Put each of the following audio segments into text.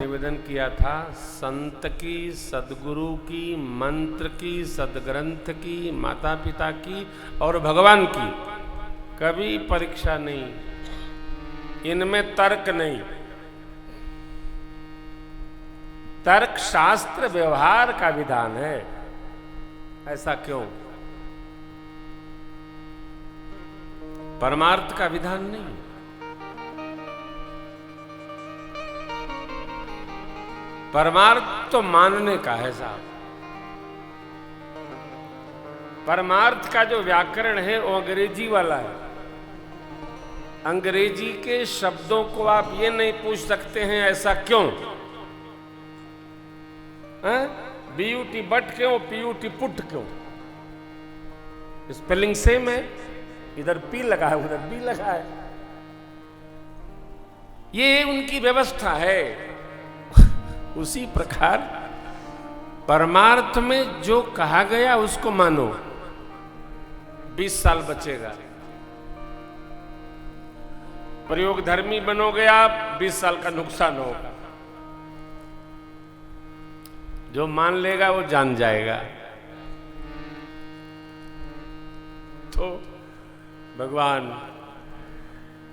निवेदन किया था, संत की, सदगुरु की, मंत्र की, सदग्रंथ की, माता पिता की और भगवान की कभी परीक्षा नहीं, इनमें तर्क नहीं। तर्क शास्त्र व्यवहार का विधान है। ऐसा क्यों? परमार्थ का विधान नहीं। परमार्थ तो मानने का है साहब। परमार्थ का जो व्याकरण है वो अंग्रेजी वाला है। अंग्रेजी के शब्दों को आप ये नहीं पूछ सकते हैं ऐसा क्यों, बीयूटी बट क्यों, पीयूटी पुट क्यों। स्पेलिंग सेम है, इधर पी लगा है उधर बी लगा है। ये उनकी व्यवस्था है। उसी प्रकार परमार्थ में जो कहा गया उसको मानो। 20 साल बचेगा। प्रयोग धर्मी बनोगे आप, 20 साल का नुकसान होगा। जो मान लेगा वो जान जाएगा। तो भगवान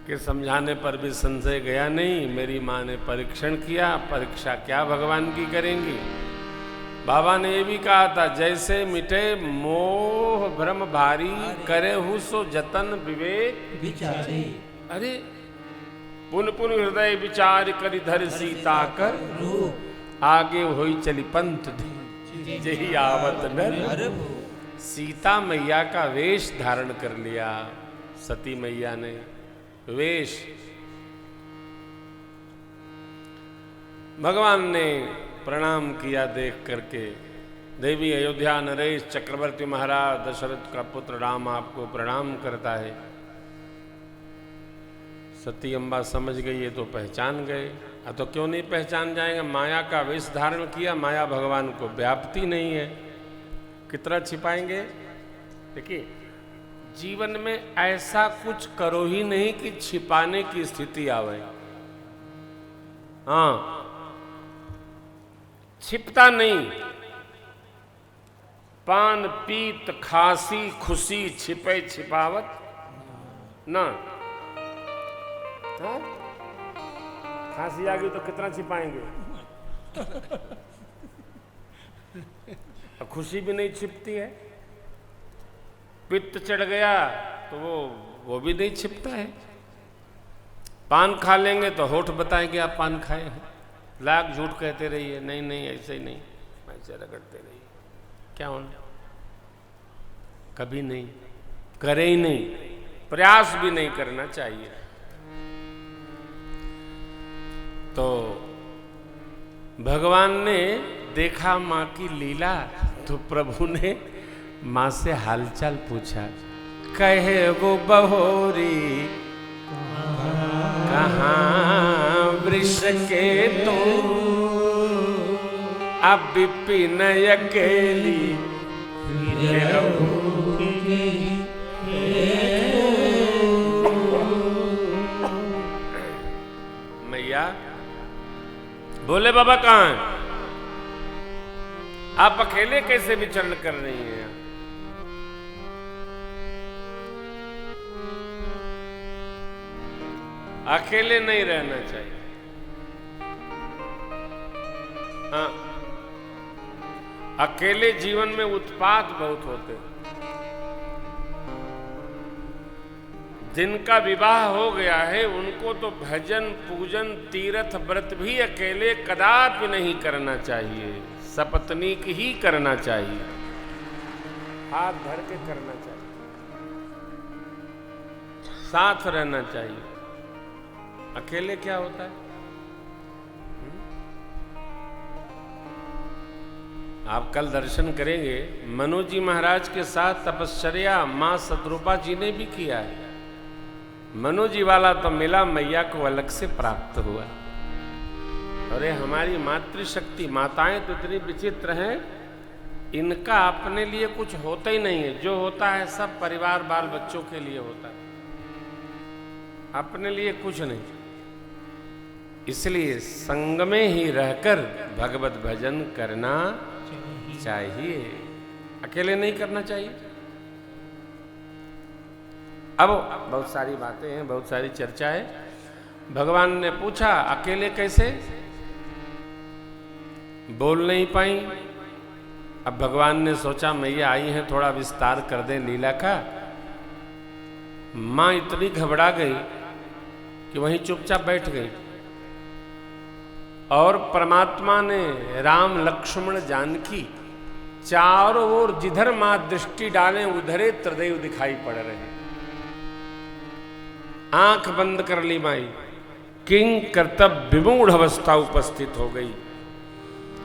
के समझाने पर भी संशय गया नहीं। मेरी माँ ने परीक्षण किया, परीक्षा क्या भगवान की करेंगी। बाबा ने ये भी कहा था, जैसे मिटे मोह भ्रम भारी, करे हु सो जतन विवेक विचारे। अरे पुन पुन हृदय विचार करि धर सीता कर, आगे होई चली पंथ जही आवत नर। सीता मैया का वेश धारण कर लिया सती मैया ने। वेश भगवान ने प्रणाम किया देख करके। देवी अयोध्या नरेश चक्रवर्ती महाराज दशरथ का पुत्र राम आपको प्रणाम करता है। सती अम्बा समझ गई, ये तो पहचान गए। तो क्यों नहीं पहचान जाएंगे? माया का वेश धारण किया। माया भगवान को व्याप्ति नहीं है, कितना छिपाएंगे। देखिए, जीवन में ऐसा कुछ करो ही नहीं कि छिपाने की स्थिति आवे। हाँ, छिपता नहीं। पान पीत खांसी खुशी छिपे छिपावत ना। हाँ? खांसी आ गई तो कितना छिपाएंगे। खुशी भी नहीं छिपती है। पित्त चढ़ गया तो वो भी नहीं छिपता है। पान खा लेंगे तो होठ बताएंगे आप पान खाए हैं। लाख झूठ कहते रहिए, नहीं नहीं ऐसे ही नहीं, ऐसे रगड़ते रहिए, क्या होना। कभी नहीं, करे ही नहीं, प्रयास भी नहीं करना चाहिए। तो भगवान ने देखा मां की लीला, तो प्रभु ने मां से हालचाल पूछा। कहे वो बहोरी कहाँ वृष के तो, अब विपिन अकेली मैया बोले, बाबा कहाँ हैं? आप अकेले कैसे विचरण कर रही हैं? अकेले नहीं रहना चाहिए। हाँ, अकेले जीवन में उत्पात बहुत होते हैं। जिनका विवाह हो गया है उनको तो भजन पूजन तीर्थ व्रत भी अकेले कदापि नहीं करना चाहिए, सपत्नीक ही करना चाहिए। हाथ धर के करना चाहिए, साथ रहना चाहिए। अकेले क्या होता है? आप कल दर्शन करेंगे, मनोज जी महाराज के साथ तपश्चर्या मां सतरूपा जी ने भी किया है। मनोज जी वाला तो मिला, मैया को अलग से प्राप्त हुआ। अरे हमारी मातृशक्ति, माताएं तो इतनी विचित्र हैं, इनका अपने लिए कुछ होता ही नहीं है। जो होता है सब परिवार बाल बच्चों के लिए होता है, अपने लिए कुछ नहीं। इसलिए संग में ही रहकर भगवत भजन करना चाहिए, अकेले नहीं करना चाहिए। अब बहुत सारी बातें हैं, बहुत सारी चर्चा है। भगवान ने पूछा अकेले कैसे, बोल नहीं पाई। अब भगवान ने सोचा मैया आई है, थोड़ा विस्तार कर दें लीला का। मां इतनी घबरा गई कि वहीं चुपचाप बैठ गई, और परमात्मा ने राम लक्ष्मण जानकी चारों ओर जिधर मां दृष्टि डालें उधरे त्रिदेव दिखाई पड़ रहे। आंख बंद कर ली माई, किंग कर्तव्य विमूढ़ अवस्था उपस्थित हो गई।